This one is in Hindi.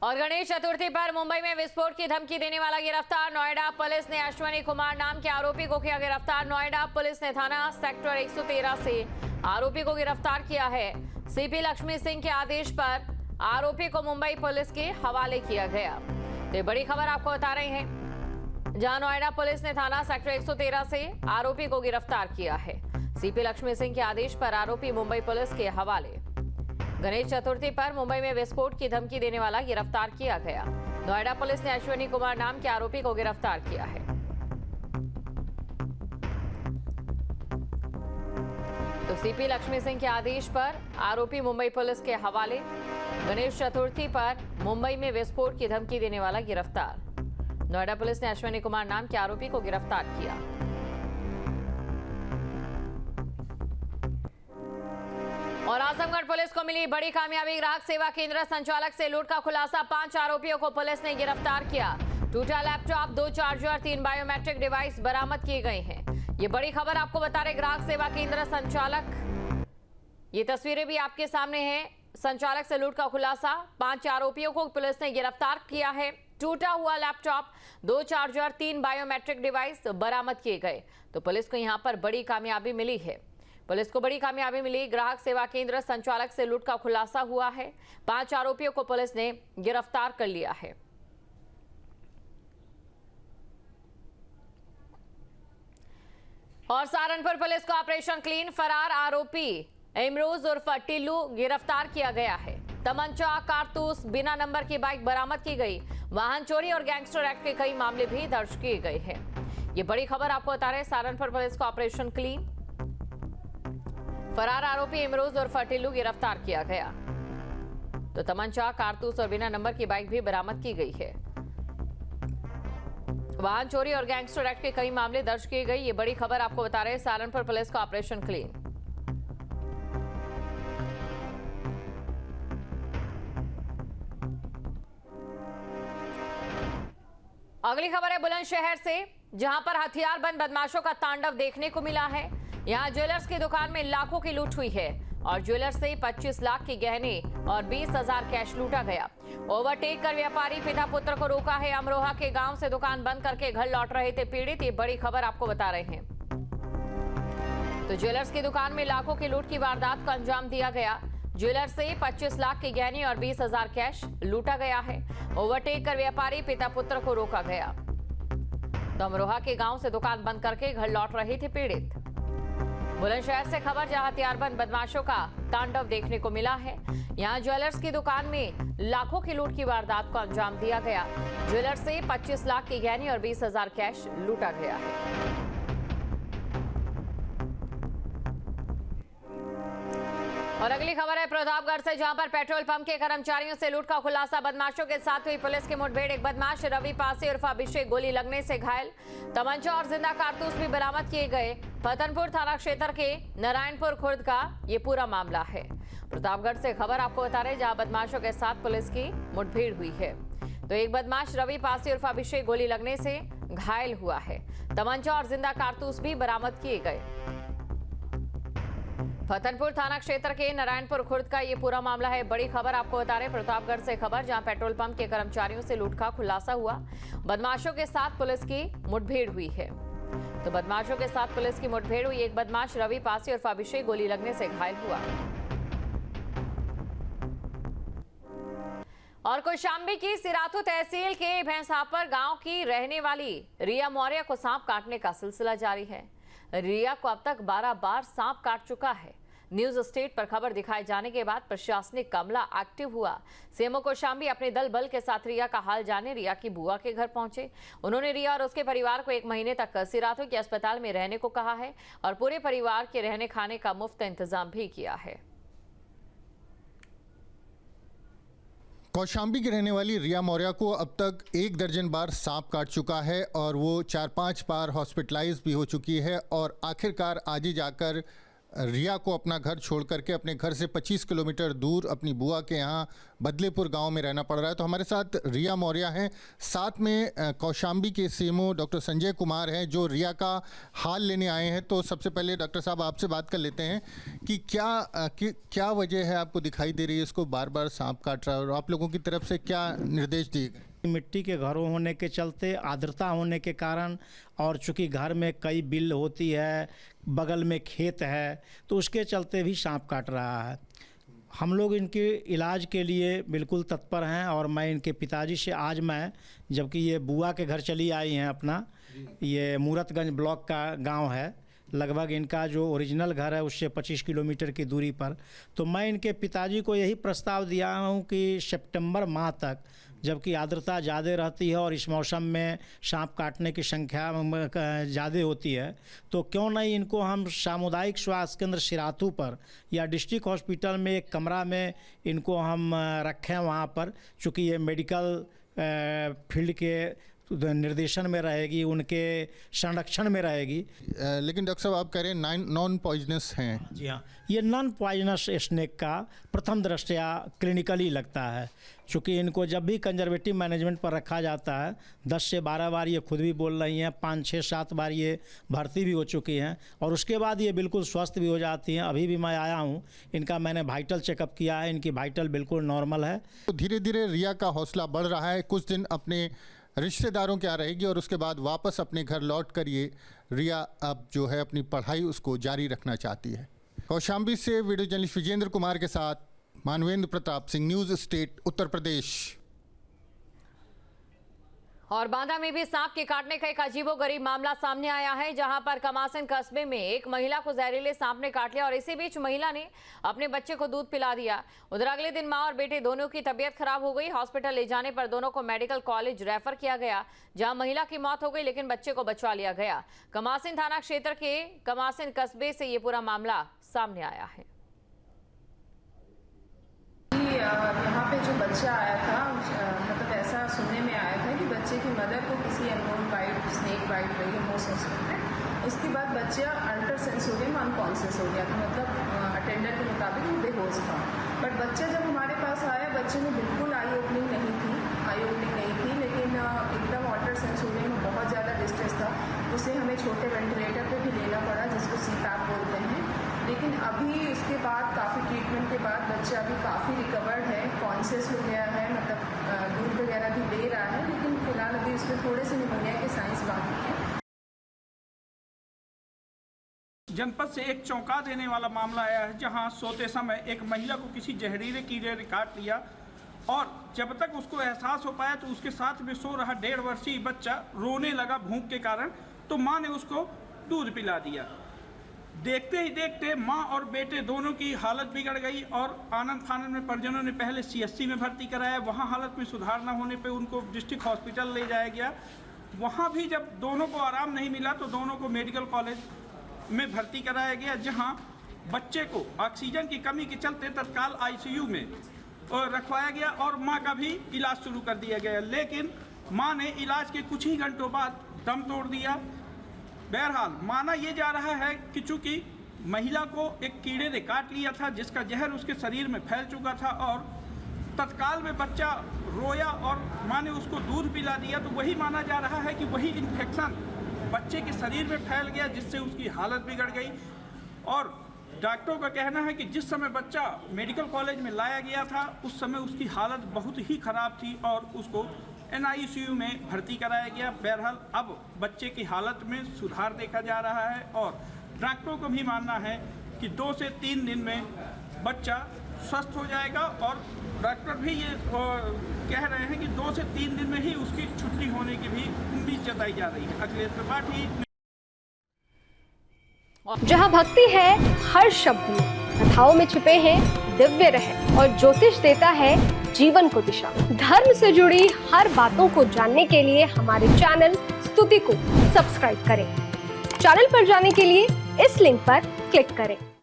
और गणेश चतुर्थी पर मुंबई में विस्फोट की धमकी देने वाला गिरफ्तार। नोएडा पुलिस ने अश्विनी कुमार नाम के आरोपी को किया गिरफ्तार। नोएडा पुलिस ने थाना सेक्टर 113 से आरोपी को गिरफ्तार किया है। सीपी लक्ष्मी सिंह के आदेश पर आरोपी को मुंबई पुलिस के हवाले किया गया। तो बड़ी खबर आपको बता रहे हैं, जहां नोएडा पुलिस ने थाना सेक्टर 113 से आरोपी को गिरफ्तार किया है। सीपी लक्ष्मी सिंह के आदेश पर आरोपी मुंबई पुलिस के हवाले। गणेश चतुर्थी पर मुंबई में विस्फोट की धमकी देने वाला गिरफ्तार किया गया। नोएडा पुलिस ने अश्विनी कुमार नाम के आरोपी को गिरफ्तार किया है। तो सीपी लक्ष्मी सिंह के आदेश पर आरोपी मुंबई पुलिस के हवाले। गणेश चतुर्थी पर मुंबई में विस्फोट की धमकी देने वाला गिरफ्तार। नोएडा पुलिस ने अश्विनी कुमार नाम के आरोपी को गिरफ्तार किया। और आजमगढ़ पुलिस को मिली बड़ी कामयाबी। ग्राहक सेवा केंद्र संचालक से लूट का खुलासा। 5 आरोपियों को पुलिस ने गिरफ्तार किया। टूटा लैपटॉप, 2 चार्जर, 3 बायोमेट्रिक डिवाइस बरामद किए गए हैं। ये बड़ी खबर आपको बता रहे ग्राहक सेवा केंद्र संचालक। ये तस्वीरें भी आपके सामने हैं। संचालक से लूट का खुलासा। 5 आरोपियों को पुलिस ने गिरफ्तार किया है। टूटा हुआ लैपटॉप, 2 चार्जर, 3 बायोमेट्रिक डिवाइस बरामद किए गए। तो पुलिस को यहां पर बड़ी कामयाबी मिली है। पुलिस को बड़ी कामयाबी मिली। ग्राहक सेवा केंद्र संचालक से लूट का खुलासा हुआ है। 5 आरोपियों को पुलिस ने गिरफ्तार कर लिया है। और सहारनपुर पुलिस को ऑपरेशन क्लीन। फरार आरोपी इमरोज उर्फ टिल्लू गिरफ्तार किया गया है। तमंचा, कारतूस, बिना नंबर की बाइक बरामद की गई। वाहन चोरी और गैंगस्टर एक्ट के कई मामले भी दर्ज किए गए हैं। ये बड़ी खबर आपको बता रहे सहारनपुर पुलिस को ऑपरेशन क्लीन। फरार आरोपी इमरोज और टिल्लू गिरफ्तार किया गया। तो तमंचा, कारतूस और बिना नंबर की बाइक भी बरामद की गई है। वाहन चोरी और गैंगस्टर एक्ट के कई मामले दर्ज किए गए। ये बड़ी खबर आपको बता रहे सहारनपुर पुलिस का ऑपरेशन क्लीन। अगली खबर है बुलंदशहर से, जहां पर हथियारबंद बदमाशों का तांडव देखने को मिला है। यहां ज्वेलर्स की दुकान में लाखों की लूट हुई है और ज्वेलर्स से 25 लाख के गहने और 20,000 कैश लूटा गया। ओवरटेक कर व्यापारी पिता पुत्र को रोका है। अमरोहा के गांव से दुकान बंद करके घर लौट रहे थे पीड़ित। ये बड़ी खबर आपको बता रहे हैं। तो ज्वेलर्स की दुकान में लाखों की लूट की वारदात को अंजाम दिया गया। ज्वेलर्स से 25 लाख के गहने और 20,000 कैश लूटा गया है। ओवरटेक कर व्यापारी पिता पुत्र को रोका गया। तो अमरोहा के गांव से दुकान बंद करके घर लौट रहे थे पीड़ित। बुलंदशहर से खबर, जहां हथियारबंद बदमाशों का तांडव देखने को मिला है। यहां ज्वेलर्स की दुकान में लाखों की लूट की वारदात को अंजाम दिया गया। ज्वेलर्स से 25 लाख की गहने और 20,000 कैश लूटा गया है। और अगली खबर है प्रतापगढ़ से, जहां पर पेट्रोल पंप के कर्मचारियों से लूट का खुलासा। बदमाशों के साथ हुई पुलिस की मुठभेड़। एक बदमाश रवि पासी उर्फ अभिषेक गोली लगने से घायल। तमंचा और जिंदा कारतूस भी बरामद किए गए। फतनपुर थाना क्षेत्र के नारायणपुर खुर्द का ये पूरा मामला है। प्रतापगढ़ से खबर आपको बता रहे, जहां बदमाशों के साथ पुलिस की मुठभेड़ हुई है। तो एक बदमाश रवि पासी उर्फ अभिषेक गोली लगने से घायल हुआ है। तमंचा और जिंदा कारतूस भी बरामद किए गए। फतनपुर थाना क्षेत्र के नारायणपुर खुर्द का ये पूरा मामला है। बड़ी खबर आपको बता रहे प्रतापगढ़ से खबर, जहां पेट्रोल पंप के कर्मचारियों से लूट का खुलासा हुआ। बदमाशों के साथ पुलिस की मुठभेड़ हुई है। तो बदमाशों के साथ पुलिस की मुठभेड़ हुई। एक बदमाश रवि पासी और अभिषेक गोली लगने से घायल हुआ। और कौशाम्बी की सिराथू तहसील के भैंसापर गांव की रहने वाली रिया मौर्य को सांप काटने का सिलसिला जारी है। रिया को अब तक 12 बार सांप काट चुका है। न्यूज स्टेट पर खबर दिखाए जाने के बाद प्रशासनिक अमला एक्टिव हुआ। सीएमओ कौशाम्बी अपने दल बल के साथ रिया का हाल जाने रिया की बुआ के घर पहुंचे। उन्होंने रिया और उसके परिवार को 1 महीने तक सिराथू के अस्पताल में रहने को कहा है और पूरे परिवार के रहने खाने का मुफ्त इंतजाम भी किया है। कौशाम्बी की रहने वाली रिया मौर्य को अब तक 1 दर्जन बार सांप काट चुका है और वो 4-5 बार हॉस्पिटलाइज भी हो चुकी है और आखिरकार आज ही जाकर रिया को अपना घर छोड़ करके अपने घर से 25 किलोमीटर दूर अपनी बुआ के यहाँ बदलेपुर गांव में रहना पड़ रहा है। तो हमारे साथ रिया मौर्य हैं, साथ में कौशाम्बी के सीएमओ डॉक्टर संजय कुमार हैं जो रिया का हाल लेने आए हैं। तो सबसे पहले डॉक्टर साहब आपसे बात कर लेते हैं कि क्या वजह है आपको दिखाई दे रही है इसको बार बार सांप काट रहा है, और आप लोगों की तरफ से क्या निर्देश दिए गए? मिट्टी के घरों होने के चलते, आर्द्रता होने के कारण, और चूंकि घर में कई बिल होती है, बगल में खेत है, तो उसके चलते भी सांप काट रहा है। हम लोग इनके इलाज के लिए बिल्कुल तत्पर हैं, और मैं इनके पिताजी से आज जबकि ये बुआ के घर चली आई हैं अपना, ये मूरतगंज ब्लॉक का गांव है, लगभग इनका जो ओरिजिनल घर है उससे 25 किलोमीटर की दूरी पर। तो मैं इनके पिताजी को यही प्रस्ताव दिया हूं कि सितंबर माह तक, जबकि आर्द्रता ज़्यादा रहती है और इस मौसम में सांप काटने की संख्या ज़्यादा होती है, तो क्यों नहीं इनको हम सामुदायिक स्वास्थ्य केंद्र सिराथू पर या डिस्ट्रिक्ट हॉस्पिटल में एक कमरा में इनको हम रखें वहाँ पर, चूँकि ये मेडिकल फील्ड के निर्देशन में रहेगी, उनके संरक्षण में रहेगी। लेकिन डॉक्टर साहब आप कह रहे हैं नॉन पॉइजनस हैं। जी हाँ, ये नॉन पॉइजनस स्नेक का प्रथम दृष्टया क्लिनिकली लगता है, चूँकि इनको जब भी कंजर्वेटिव मैनेजमेंट पर रखा जाता है 10 से 12 बार ये खुद भी बोल रही हैं, 5, 6, 7 बार ये भर्ती भी हो चुकी हैं, और उसके बाद ये बिल्कुल स्वस्थ भी हो जाती हैं। अभी भी मैं आया हूँ, इनका मैंने वाइटल चेकअप किया है, इनकी वाइटल बिल्कुल नॉर्मल है। तो धीरे धीरे रिया का हौसला बढ़ रहा है, कुछ दिन अपने रिश्तेदारों के यहाँ रहेगी और उसके बाद वापस अपने घर लौट कर ये रिया अब जो है अपनी पढ़ाई उसको जारी रखना चाहती है। कौशाम्बी से वीडियो जर्नलिस्ट विजेंद्र कुमार के साथ मानवेंद्र प्रताप सिंह, न्यूज़ स्टेट, उत्तर प्रदेश। और बांदा में भी सांप के काटने का एक अजीबोगरीब मामला सामने आया है, जहां पर कमासन कस्बे में एक महिला को जहरीले सांप ने काट लिया और इसी बीच महिला ने अपने बच्चे को दूध पिला दिया। उधर अगले दिन मां और बेटे दोनों की तबीयत खराब हो गई। हॉस्पिटल ले जाने पर दोनों को मेडिकल कॉलेज रेफर किया गया, जहां महिला की मौत हो गई लेकिन बच्चे को बचा लिया गया। कमासन थाना क्षेत्र के कमासन कस्बे से ये पूरा मामला सामने आया है। यहाँ पे जो बच्चा आया था, मतलब ऐसा सुनने में आया था कि बच्चे की मदर को किसी अननोन बाइट, स्नेक बाइट रही है, मोस्ट सस्पेक्टेड। उसके बाद बच्चा अल्ट्रासेंसोरियम में अनकॉन्शियस हो गया था, मतलब अटेंडर के मुताबिक वो बेहोश था। बट बच्चा जब हमारे पास आया, बच्चे में बिल्कुल आई ओपनिंग नहीं थी, लेकिन एकदम अल्ट्रासेंसोरियम में बहुत ज़्यादा डिस्ट्रेस था। उसे हमें छोटे वेंटिलेटर पे भी लेना पड़ा, जिसको CPAP बोलते हैं। लेकिन अभी उसके बाद काफ़ी ट्रीटमेंट के बाद बच्चा अभी काफ़ी रिकवर्ड है, कॉन्शियस हो गया है, मतलब दूध वगैरह भी ले रहा है, लेकिन फिलहाल अभी उसमें थोड़े से निमोनिया के साइंस बाकी हैं। जनपद से एक चौंका देने वाला मामला आया है, जहां सोते समय एक महिला को किसी जहरीले कीड़े ने काट लिया, और जब तक उसको एहसास हो पाया तो उसके साथ में सो रहा 1.5 वर्षीय बच्चा रोने लगा भूख के कारण, तो माँ ने उसको दूध पिला दिया। देखते ही देखते माँ और बेटे दोनों की हालत बिगड़ गई, और आनंद फानंद में परिजनों ने पहले CSC में भर्ती कराया। वहाँ हालत में सुधार न होने पे उनको डिस्ट्रिक्ट हॉस्पिटल ले जाया गया। वहाँ भी जब दोनों को आराम नहीं मिला तो दोनों को मेडिकल कॉलेज में भर्ती कराया गया, जहाँ बच्चे को ऑक्सीजन की कमी के चलते तत्काल ICU में रखवाया गया और माँ का भी इलाज शुरू कर दिया गया। लेकिन माँ ने इलाज के कुछ ही घंटों बाद दम तोड़ दिया। बहरहाल माना ये जा रहा है कि चूंकि महिला को एक कीड़े ने काट लिया था, जिसका जहर उसके शरीर में फैल चुका था, और तत्काल में बच्चा रोया और माँ ने उसको दूध पिला दिया, तो वही माना जा रहा है कि वही इन्फेक्शन बच्चे के शरीर में फैल गया, जिससे उसकी हालत बिगड़ गई। और डॉक्टरों का कहना है कि जिस समय बच्चा मेडिकल कॉलेज में लाया गया था उस समय उसकी हालत बहुत ही ख़राब थी और उसको NICU में भर्ती कराया गया। बहरहाल अब बच्चे की हालत में सुधार देखा जा रहा है, और डॉक्टरों को भी मानना है कि 2 से 3 दिन में बच्चा स्वस्थ हो जाएगा, और डॉक्टर भी ये कह रहे हैं कि 2 से 3 दिन में ही उसकी छुट्टी होने की भी उम्मीद जताई जा रही है। अखिलेश त्रिपाठी। जहाँ भक्ति है हर शब्द में, कथाओं में छुपे हैं दिव्य रहस्य, और ज्योतिष देता है जीवन को दिशा। धर्म से जुड़ी हर बातों को जानने के लिए हमारे चैनल स्तुति को सब्सक्राइब करें। चैनल पर जाने के लिए इस लिंक पर क्लिक करें।